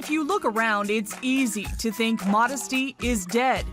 If you look around, it's easy to think modesty is dead.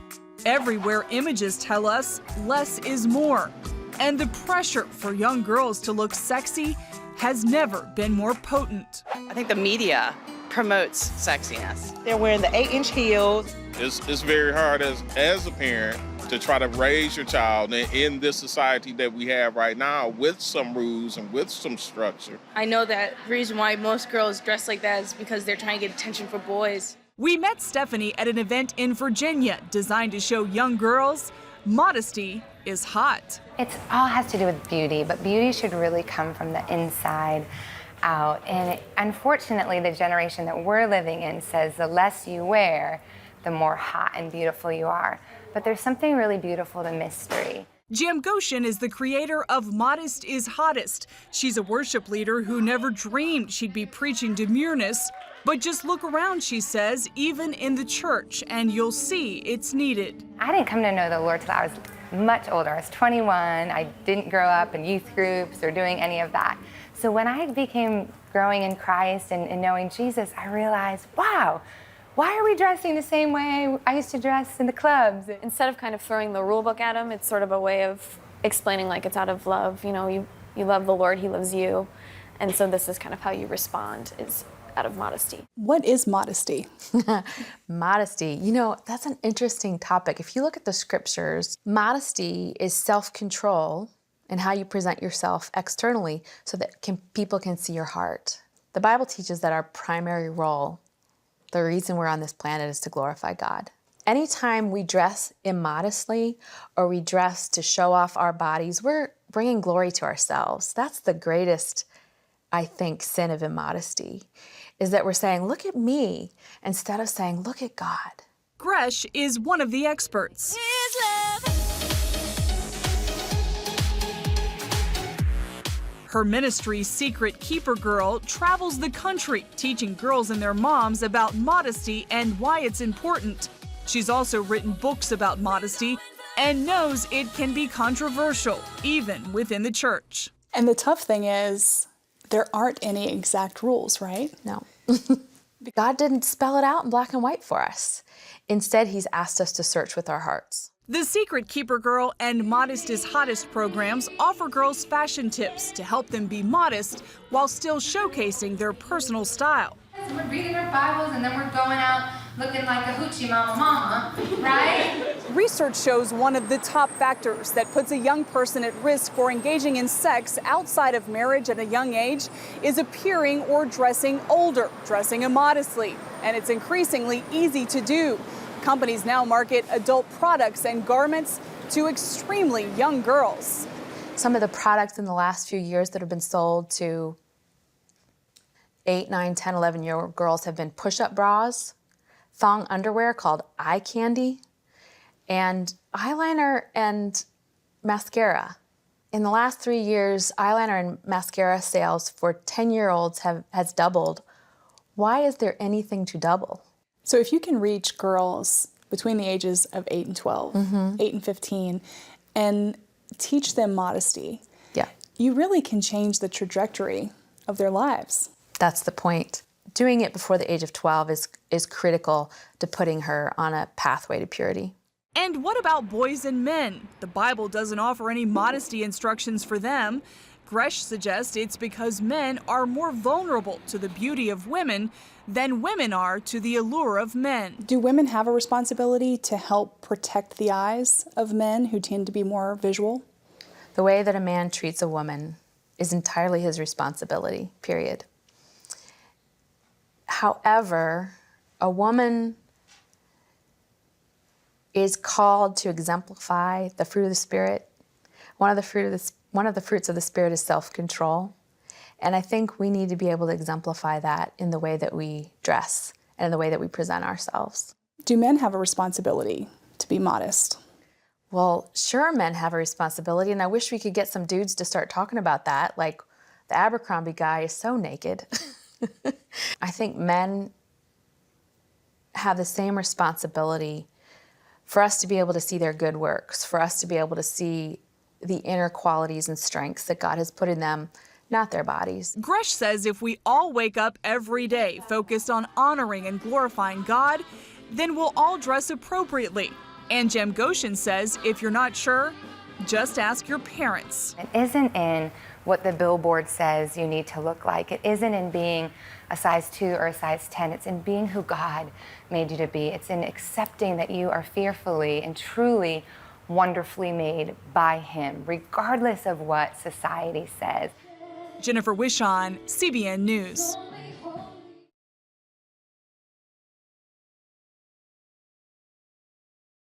Everywhere images tell us less is more. And the pressure for young girls to look sexy has never been more potent. I think the media promotes sexiness. They're wearing the 8-inch heels. It's very hard as a parent to try to raise your child in this society that we have right now with some rules and with some structure. I know that the reason why most girls dress like that is because they're trying to get attention for boys. We met Stephanie at an event in Virginia designed to show young girls modesty is hot. It all has to do with beauty, but beauty should really come from the inside out. And unfortunately, the generation that we're living in says the less you wear, the more hot and beautiful you are. But there's something really beautiful to mystery. Jam Goshen is the creator of Modest is Hottest. She's a worship leader who never dreamed she'd be preaching demureness. But just look around, she says, even in the church, and you'll see it's needed. I didn't come to know the Lord till I was much older. I was 21. I didn't grow up in youth groups or doing any of that. So when I became growing in Christ and knowing Jesus, I realized, wow, why are we dressing the same way I used to dress in the clubs? Instead of kind of throwing the rule book at him, it's sort of a way of explaining like it's out of love. You know, you love the Lord, he loves you. And so this is kind of how you respond, is out of modesty. What is modesty? Modesty, you know, that's an interesting topic. If you look at the scriptures, modesty is self-control in how you present yourself externally so that people can see your heart. The Bible teaches that our primary role, the reason we're on this planet, is to glorify God. Anytime we dress immodestly or we dress to show off our bodies, we're bringing glory to ourselves. That's the greatest, I think, sin of immodesty, is that we're saying, look at me, instead of saying, look at God. Gresh is one of the experts. Her ministry, Secret Keeper Girl, travels the country teaching girls and their moms about modesty and why it's important. She's also written books about modesty and knows it can be controversial, even within the church. And the tough thing is, there aren't any exact rules, right? No. God didn't spell it out in black and white for us. Instead, he's asked us to search with our hearts. The Secret Keeper Girl and Modest is Hottest programs offer girls fashion tips to help them be modest while still showcasing their personal style. We're reading our Bibles and then we're going out looking like a hoochie mama, right? Research shows one of the top factors that puts a young person at risk for engaging in sex outside of marriage at a young age is appearing or dressing older, dressing immodestly. And it's increasingly easy to do. Companies now market adult products and garments to extremely young girls. Some of the products in the last few years that have been sold to 8, 9, 10, 11-year-old girls have been push-up bras, thong underwear called eye candy, and eyeliner and mascara. In the last 3 years, eyeliner and mascara sales for 10-year-olds has doubled. Why is there anything to double? So if you can reach girls between the ages of 8 and 12, 8 and 15, and teach them modesty, you really can change the trajectory of their lives. That's the point. Doing it before the age of 12 is critical to putting her on a pathway to purity. And what about boys and men? The Bible doesn't offer any modesty instructions for them. Gresh suggests it's because men are more vulnerable to the beauty of women than women are to the allure of men. Do women have a responsibility to help protect the eyes of men who tend to be more visual? The way that a man treats a woman is entirely his responsibility, period. However, a woman is called to exemplify the fruit of the Spirit. One of the fruits of the Spirit is self-control. And I think we need to be able to exemplify that in the way that we dress and in the way that we present ourselves. Do men have a responsibility to be modest? Well, sure, men have a responsibility, and I wish we could get some dudes to start talking about that. Like, the Abercrombie guy is so naked. I think men have the same responsibility for us to be able to see their good works, for us to be able to see the inner qualities and strengths that God has put in them not their bodies. Gresh says if we all wake up every day focused on honoring and glorifying God, then we'll all dress appropriately. And Jem Goshen says if you're not sure, just ask your parents. It isn't in what the billboard says you need to look like. It isn't in being a size 2 or a size 10. It's in being who God made you to be. It's in accepting that you are fearfully and truly wonderfully made by Him, regardless of what society says. Jennifer Wishon, CBN News.